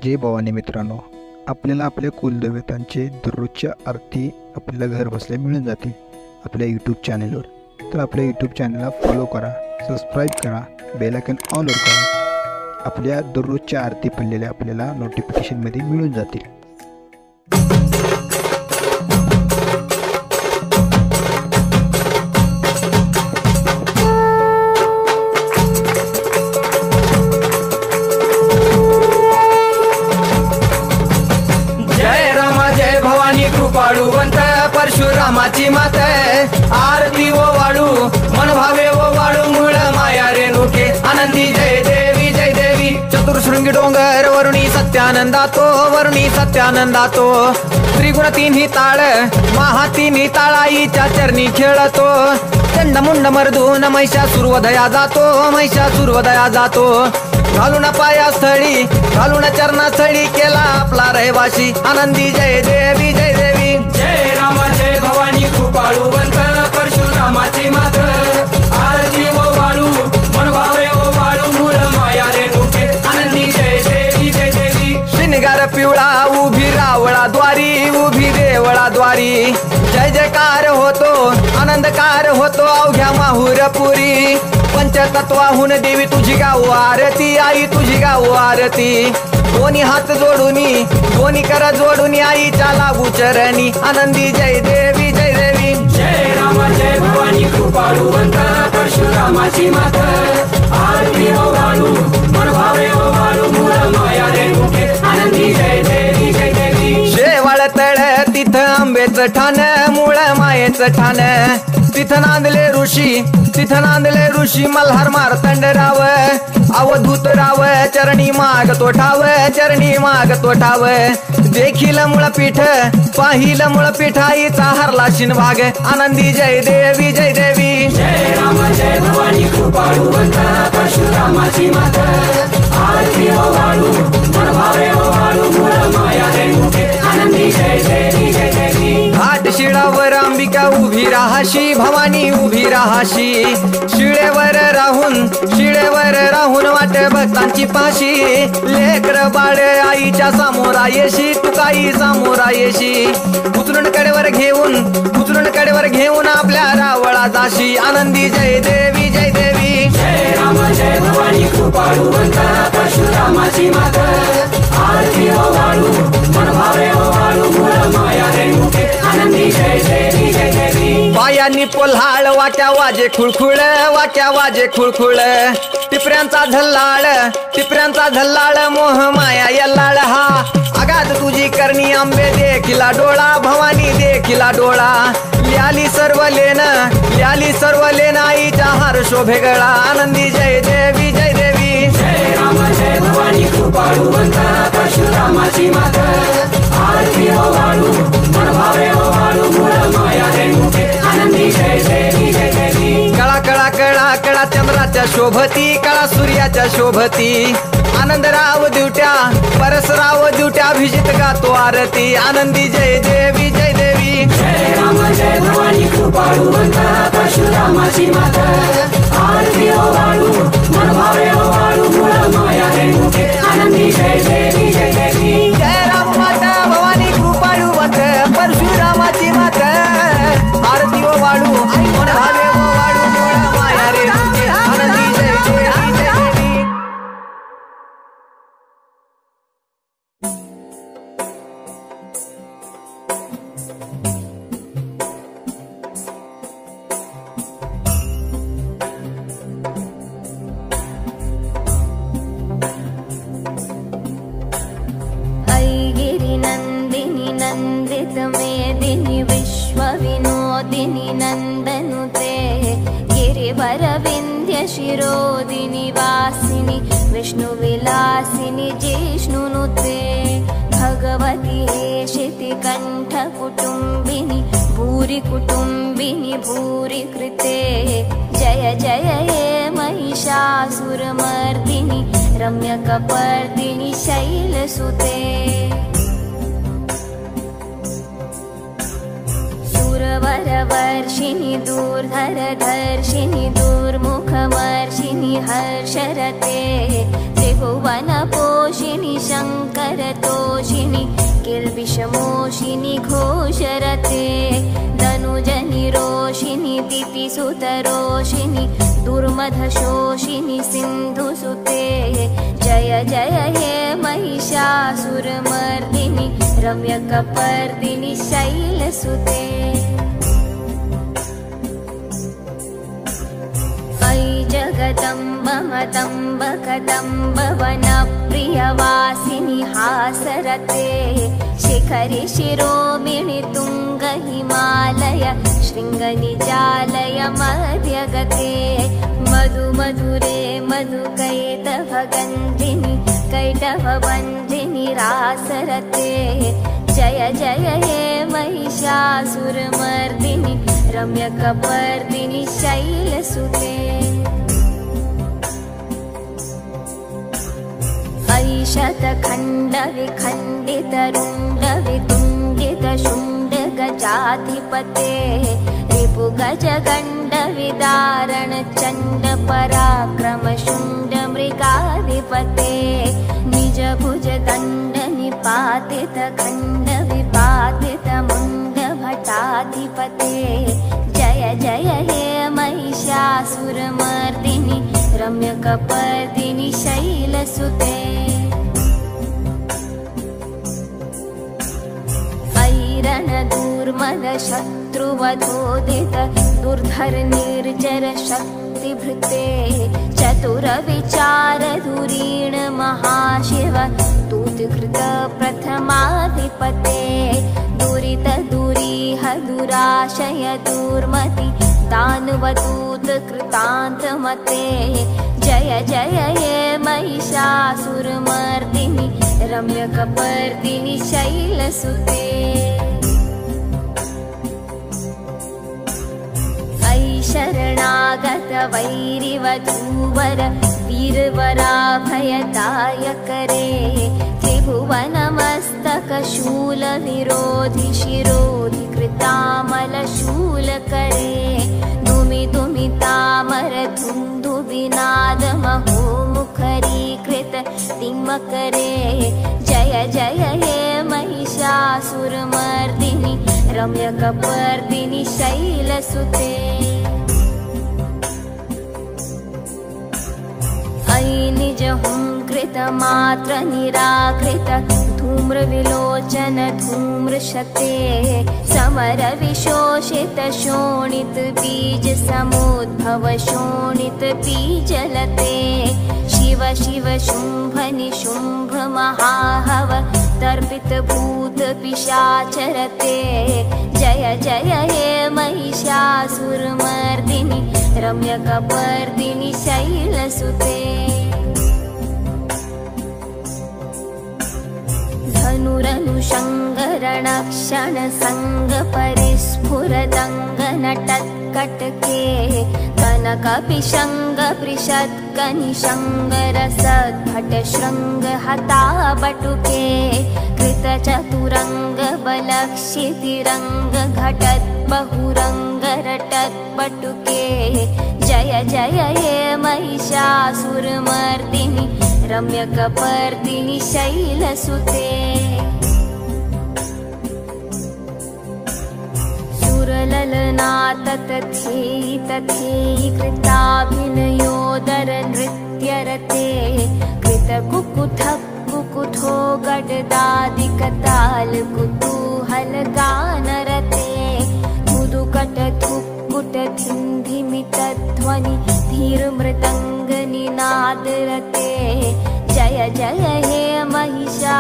जय भवानी मित्रांनो, आपल्याला आपल्या कुलदेवतांचे दररोजच्या आरती आपल्याला घर बसल्या मिळून जातील आपल्या यूट्यूब चॅनलवर. तर आपल्या यूट्यूब चॅनलला फॉलो करा, सबस्क्राईब करा, बेल आयकॉन ऑलवर करा. आपल्या दररोजच्या आरती पडलेल्या आपल्याला नोटिफिकेशनमध्ये मिळून जातील. कृपाळुवंत परशुरामाची मात आरती ओ वाळू मन भावे ओ वाळू मूळ माया रेणुके आनंदी जय देवी जय देवी. चतुर्शृंगी डोंगर वरुणी सत्यानंदातो त्रिगुण तिन्ही ताळ महा तिन्ही ताळाईच्या चरणी खेळतो. चंडमुंड मर्दून महिषासुरवधया जातो घालून पायास्थळी घालून चरणास्थळी केला आपला रहिवाशी आनंदी जय देवी जय देवी. जय राम जय भवानी कृपाळुवंत परशुरामाची मात आरती ओ वाळू मन भावे ओ वाळू मूळ माया रेणुके आनंदी जय देवी जय देवी. श्रीनिगार पिवळा उभी उभी देवळाद्वारी जय जयकार होतो आनंदकार होतो अवघ्या माहुरपुरी. पंचतत्वाहून देवी तुझी गाऊ आरती आई तुझी गाऊ आरती. दोन्ही हात जोडूनी दोन्ही कर जोडूनी आईच्या लागू चरणी आनंदी जय देवी जय देवी. जय राम जय भवानी कृपाळुवंत परशुरामाची मात आरती ओ वाळू मन भावे ओ वाळू मूळ माया रेणुके आनंदी जय देवी जय देवी. शेवाळ तळ तिथं आंबेचं ठाण मूळ मायेचं ठाण तिथं नांदले ऋषी मल्हार मार्तंडराव अवधूत राव चरणी माग तो ठाव देखील मुळपीठ पाहिल मुळपीठ आईचा हरला शिनभाग आनंदी जय देवी जय देवी. जय राम जय भवानी कृपाळुवंत परशुरामाची मात आरती ओ वाळू मन भावे ओ वाळू मूळ माया रेणुके आनंदी जय देवी जय देवी. घाट शिळावर अंबिका उभी राहाशी भवानी उभी राहाशी शिळेवर राहून वाट भक्तांची पाशी लेकर बाळ आईच्या समोरा येशी तुकाई समोरा येशी उचलून कडेवर घेऊन आपल्या रावळा जाशी आनंदी जय देवी जय देवी. जय राम जय भवानी कृपाळुवंत परशुरामाची मात आरती ओ वाळू मन भावे ओ वाळू मूळ माया रेणुके आनंदी जय देवी जय देवी. पायांनी पोल्हाळ वाट्या वाजे खुळखुळ टिपऱ्यांचा झल्लाळ मोह माया यल्लाळ हा आगात तुझी करणी आंबे देखिला डोळा भवानी देखिला डोळा. ल्याली सर्व लेन आईच्या हार शोभे गळा आनंदी जय देवी जय देवी. जय राम जय भवानी कृपाळुवंत परशुरामाची मात आरती ओ वाळू मन भावे ओ वाळू मूळ माया रेणुके आनंदी जय देवी जय देवी. कळा चंद्राच्या शोभती कळा सूर्याच्या शोभती आनंदराव दिवट्या परसराव दिवट्या अभिजित गातो आरती आनंदी जय देवी जय देवी. जय राम जय भवानी कृपाळुवंत परशुरामाची मात आरती ओ वाळू मन भावे ओ वाळू मूळ माया रेणुके आनंदी जय देवी जय देवी. जय राम माता भवानी कृपाळुवंत परशुरामाची मात आरती ओ वाळू मन भावे ओ वाळू मूळ माया रेणुके आनंदी जय देवी जय देवी. नंदिनी नंदित मेदिनी विश्वविनोदिनी नंदनुते गिरिवर विंध्य शिरोदिनी वासिनी विष्णुविलासिनी जिष्णुनुते भगवती हेशिति कंठ कुटुंबिनी भूरि कुटुंबिनी भूरि कृते जय जय हे महिषासुरमर्दिनी रम्यकपर्दिनी शैलसुते. सुरवरवर्षिणि दूर्धरधर्षिणि दुर्मुखमर्षिणि हर्षरते त्रिभुवनपोषिणि शङ्कर दशमोषिनि घोषरते धनुजनि रोषिनि दितिसुतरोषिनि दुर्मधशोषिनि सिन्धुसुते जय जय हे महिषासुरमर्दिनि रम्यकपर्दिनि शैलसुते अयि जगदम्ब मदम्ब कदम्ब वनप्रियवासिनि हासरते शिखरि शिरोमिणि तुङ्ग हिमालय शृङ्गनिजालय मध्यगते मधु मधुरे मधुकैटभगन्धिनि कैटभवन्धिनि रासरते जय जय हे महिषासुरमर्दिनि रम्यकपर्दिनि शैलसुते अयि शतखण्डविखण्डितरुण्डवितुण्डितशुण्डगजाधिपते रिपुगजगण्डविदारण चण्डपराक्रमशुण्डमृगाधिपते निजभुजदण्डनिपातितखण्डविपातितमुण्डभटाधिपते जय जय हे महिषासुरमर्दिनि रम्यकपर्दिनि शैलसुते रणदूर्मदशत्रुवधोदित दुर्धर निर्जर शक्तिभृते चतुरविचारधुरीण महाशिव दूतकृत प्रथमाधिपते दुरित दुरीह दुराशय दुर्मति दानवदूत कृतान्तमते जय जय हे महिषासुरमर्दिनि रम्यकपर्दिनि शैलसुते अयि शरणागत वैरिवधूवर वीरवराभयदायकरे त्रिभुवनमस्तकशूलविरोधि शिरोधि कृतामलशूलकरे दुमि दुमितामर धुन्दुबिनाद महोमुखरीकृत तिम्मकरे जय जय हे महिषासुरमर्दिनि रम्यकपर्दिनि शैलसुते अयि निजहुङ्कृतमात्र निराकृत धूम्रविलोचन धूम्रशते समरविशोषित शोणित बीज समुद्भव शोणित बीजलते शिव शिव शुम्भ निशुम्भ महाहव तर्पित भूत पिशाचरते जय जय हे महिषासुरमर्दिनि रम्यकपर्दिनि शैलसुते धनुरनुषङ्गरणक्षण सङ्ग परिस्फुरदङ्गनटत्कटके कनकपिशङ्ग पृषत्कनिशङ्गरसद्भट शृङ्ग हताबटुके कृतचतुरङ्ग बलक्षितिरङ्ग घटत् बहुरङ्ग रटत्पटुके जय जय हे महिषासुरमर्दिनि रम्यकपर्दिनि शैलसुते सुरललनाततथेयि तथेयि कृताभिनयोदर नृत्यरते कृतकुकुथ कुकुथो गडदादिकताल कुतूहल गानरते मुदुकट थुक्कुट धिन्धिमितध्वनि धीर्मृदङ्ग निनादरते जय जय हे महिषा